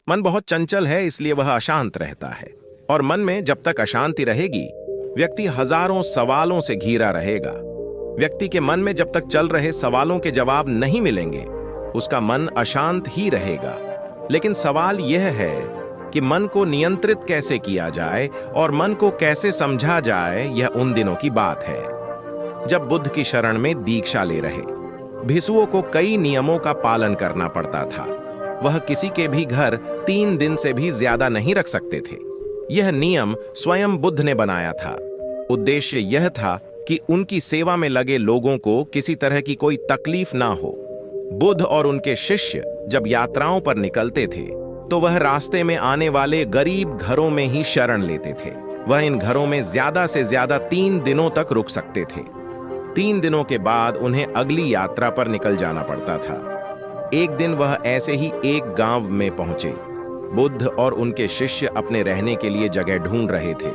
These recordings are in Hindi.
मन बहुत चंचल है, इसलिए वह अशांत रहता है। और मन में जब तक अशांति रहेगी, व्यक्ति हजारों सवालों से घिरा रहेगा। व्यक्ति के मन में जब तक चल रहे सवालों के जवाब नहीं मिलेंगे, उसका मन अशांत ही रहेगा। लेकिन सवाल यह है कि मन को नियंत्रित कैसे किया जाए और मन को कैसे समझा जाए। यह उन दिनों की बात है जब बुद्ध की शरण में दीक्षा ले रहे भिक्षुओं को कई नियमों का पालन करना पड़ता था। वह किसी के भी घर 3 दिन से भी ज्यादा नहीं रख सकते थे। यह नियम स्वयं बुद्ध ने बनाया था। उद्देश्य यह था कि उनकी सेवा में लगे लोगों को किसी तरह की कोई तकलीफ ना हो। बुद्ध और उनके शिष्य जब यात्राओं पर निकलते थे तो वह रास्ते में आने वाले गरीब घरों में ही शरण लेते थे। वह इन घरों में ज्यादा से ज्यादा 3 दिनों तक रुक सकते थे। 3 दिनों के बाद उन्हें अगली यात्रा पर निकल जाना पड़ता था। एक दिन वह ऐसे ही एक गांव में पहुंचे। बुद्ध और उनके शिष्य अपने रहने के लिए जगह ढूंढ रहे थे।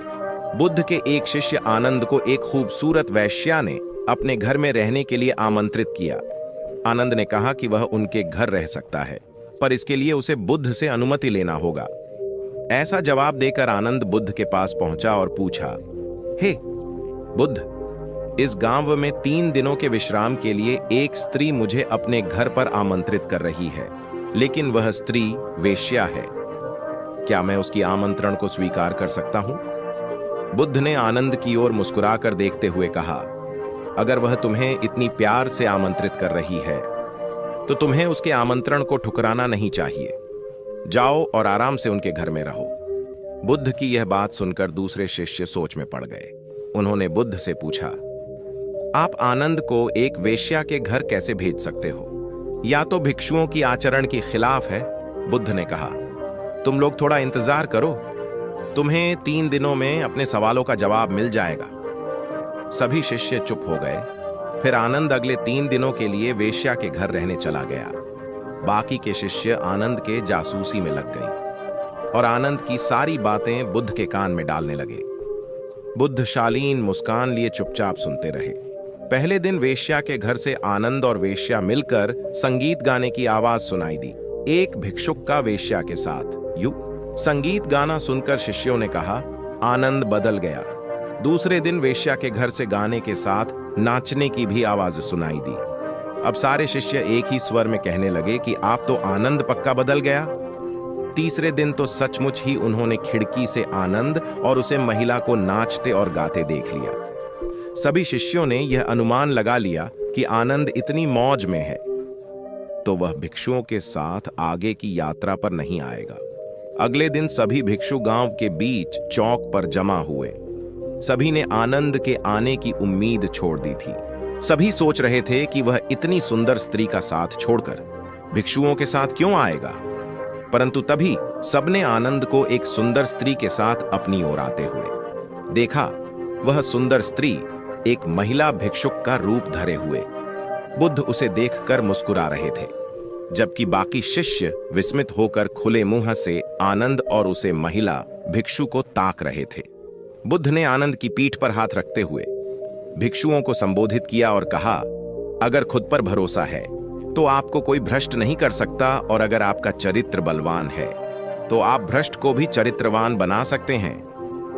बुद्ध के एक शिष्य आनंद को एक खूबसूरत वैश्या ने अपने घर में रहने के लिए आमंत्रित किया। आनंद ने कहा कि वह उनके घर रह सकता है, पर इसके लिए उसे बुद्ध से अनुमति लेना होगा। ऐसा जवाब देकर आनंद बुद्ध के पास पहुंचा और पूछा, हे बुद्ध, इस गांव में 3 दिनों के विश्राम के लिए एक स्त्री मुझे अपने घर पर आमंत्रित कर रही है, लेकिन वह स्त्री वेश्या है। क्या मैं उसकी आमंत्रण को स्वीकार कर सकता हूं? बुद्ध ने आनंद की ओर मुस्कुराकर देखते हुए कहा, अगर वह तुम्हें इतनी प्यार से आमंत्रित कर रही है तो तुम्हें उसके आमंत्रण को ठुकराना नहीं चाहिए। जाओ और आराम से उनके घर में रहो। बुद्ध की यह बात सुनकर दूसरे शिष्य सोच में पड़ गए। उन्होंने बुद्ध से पूछा, आप आनंद को एक वेश्या के घर कैसे भेज सकते हो? या तो भिक्षुओं की आचरण के खिलाफ है। बुद्ध ने कहा, तुम लोग थोड़ा इंतजार करो, तुम्हें 3 दिनों में अपने सवालों का जवाब मिल जाएगा। सभी शिष्य चुप हो गए। फिर आनंद अगले 3 दिनों के लिए वेश्या के घर रहने चला गया। बाकी के शिष्य आनंद के जासूसी में लग गए और आनंद की सारी बातें बुद्ध के कान में डालने लगे। बुद्ध शालीन मुस्कान लिए चुपचाप सुनते रहे। पहले दिन वेश्या के घर से आनंद और वेश्या मिलकर संगीत गाने की आवाज सुनाई दी, एक भिक्षुक का वेश्या के साथ। संगीत गाना सुनकर शिष्यों ने कहा, आनंद बदल गया। दूसरे दिन वेश्या के घर से गाने के साथ नाचने की भी आवाज सुनाई दी। अब सारे शिष्य एक ही स्वर में कहने लगे कि आप तो आनंद पक्का बदल गया। तीसरे दिन तो सचमुच ही उन्होंने खिड़की से आनंद और उसे महिला को नाचते और गाते देख लिया। सभी शिष्यों ने यह अनुमान लगा लिया कि आनंद इतनी मौज में है तो वह भिक्षुओं के साथ आगे की यात्रा पर नहीं आएगा। अगले दिन सभी भिक्षु गांव के बीच चौक पर जमा हुए। सभी ने आनंद के आने की उम्मीद छोड़ दी थी। सभी सोच रहे थे कि वह इतनी सुंदर स्त्री का साथ छोड़कर भिक्षुओं के साथ क्यों आएगा। परंतु तभी सबने आनंद को एक सुंदर स्त्री के साथ अपनी ओर आते हुए देखा। वह सुंदर स्त्री एक महिला भिक्षुक का रूप धरे हुए। बुद्ध उसे देखकर मुस्कुरा रहे थे, जबकि बाकी शिष्य विस्मित होकर खुले मुंह से आनंद और उसे महिला भिक्षु को ताक रहे थे। बुद्ध ने आनंद की पीठ पर हाथ रखते हुए भिक्षुओं को संबोधित किया और कहा, अगर खुद पर भरोसा है तो आपको कोई भ्रष्ट नहीं कर सकता, और अगर आपका चरित्र बलवान है तो आप भ्रष्ट को भी चरित्रवान बना सकते हैं।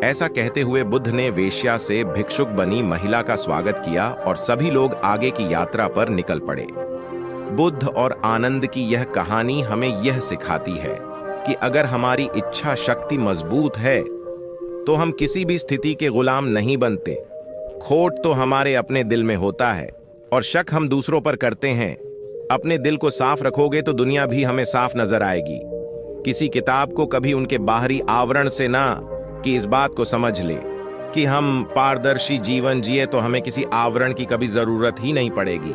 ऐसा कहते हुए बुद्ध ने वेश्या से भिक्षुक बनी महिला का स्वागत किया और सभी लोग आगे की यात्रा पर निकल पड़े। बुद्ध और आनंद की यह कहानी हमें यह सिखाती है कि अगर हमारी इच्छा शक्ति मजबूत है तो हम किसी भी स्थिति के गुलाम नहीं बनते। खोट तो हमारे अपने दिल में होता है और शक हम दूसरों पर करते हैं। अपने दिल को साफ रखोगे तो दुनिया भी हमें साफ नजर आएगी। किसी किताब को कभी उनके बाहरी आवरण से ना कि इस बात को समझ ले कि हम पारदर्शी जीवन जिए तो हमें किसी आवरण की कभी जरूरत ही नहीं पड़ेगी।